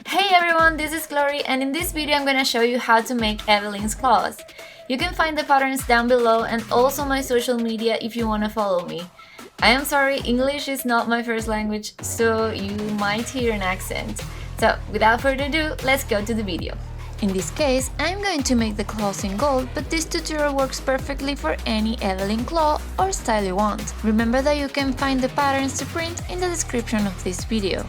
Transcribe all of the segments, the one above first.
Hey everyone, this is Glory, and in this video I'm gonna show you how to make Evelyn's claws. You can find the patterns down below and also my social media if you wanna follow me. I am sorry, English is not my first language, so you might hear an accent. So without further ado, let's go to the video. In this case, I'm going to make the claws in gold, but this tutorial works perfectly for any Evelynn claw or style you want. Remember that you can find the patterns to print in the description of this video.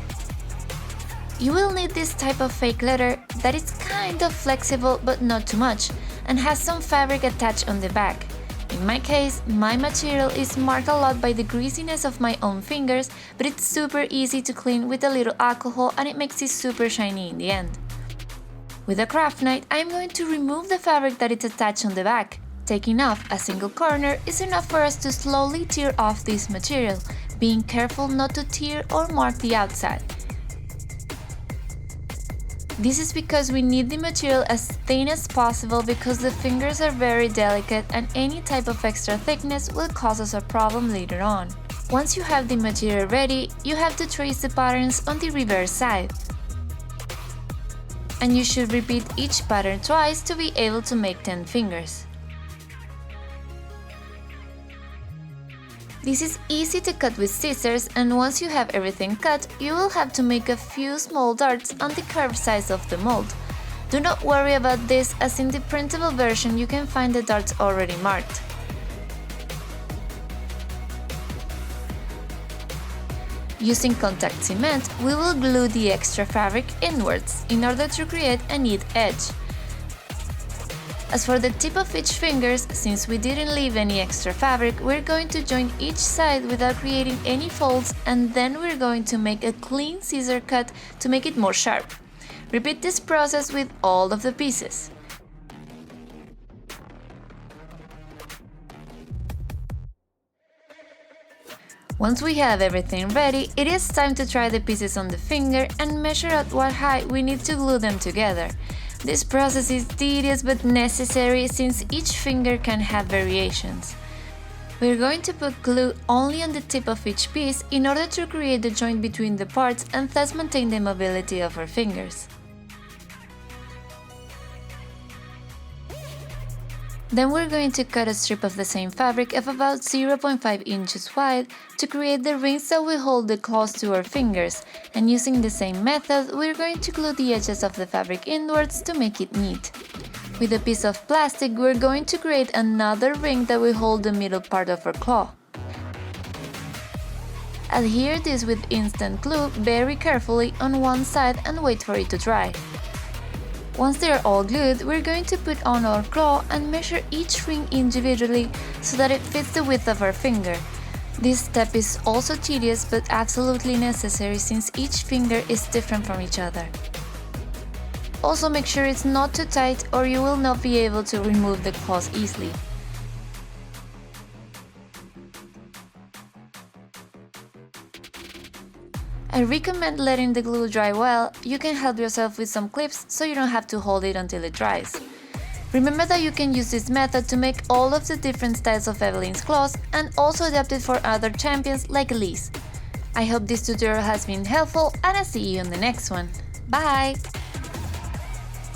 You will need this type of fake leather that is kind of flexible but not too much and has some fabric attached on the back. In my case, my material is marked a lot by the greasiness of my own fingers, but it's super easy to clean with a little alcohol and it makes it super shiny in the end. With a craft knife, I am going to remove the fabric that is attached on the back. Taking off a single corner is enough for us to slowly tear off this material, being careful not to tear or mark the outside. This is because we need the material as thin as possible because the fingers are very delicate and any type of extra thickness will cause us a problem later on. Once you have the material ready, you have to trace the patterns on the reverse side. And you should repeat each pattern twice to be able to make 10 fingers. This is easy to cut with scissors, and once you have everything cut, you will have to make a few small darts on the curved sides of the mold. Do not worry about this, as in the printable version you can find the darts already marked. Using contact cement, we will glue the extra fabric inwards in order to create a neat edge. As for the tip of each fingers, since we didn't leave any extra fabric, we're going to join each side without creating any folds, and then we're going to make a clean scissor cut to make it more sharp. Repeat this process with all of the pieces. Once we have everything ready, it is time to try the pieces on the finger and measure out what height we need to glue them together. This process is tedious but necessary since each finger can have variations. We're going to put glue only on the tip of each piece in order to create the joint between the parts and thus maintain the mobility of our fingers. Then we're going to cut a strip of the same fabric of about 0.5 inches wide to create the rings that will hold the claws to our fingers, and using the same method, we're going to glue the edges of the fabric inwards to make it neat. With a piece of plastic, we're going to create another ring that will hold the middle part of our claw. Adhere this with instant glue very carefully on one side and wait for it to dry. Once they are all glued, we're going to put on our claw and measure each ring individually so that it fits the width of our finger. This step is also tedious but absolutely necessary since each finger is different from each other. Also make sure it's not too tight or you will not be able to remove the claws easily. I recommend letting the glue dry well. You can help yourself with some clips so you don't have to hold it until it dries. Remember that you can use this method to make all of the different styles of Evelyn's claws and also adapt it for other champions like Elise. I hope this tutorial has been helpful and I'll see you in the next one. Bye!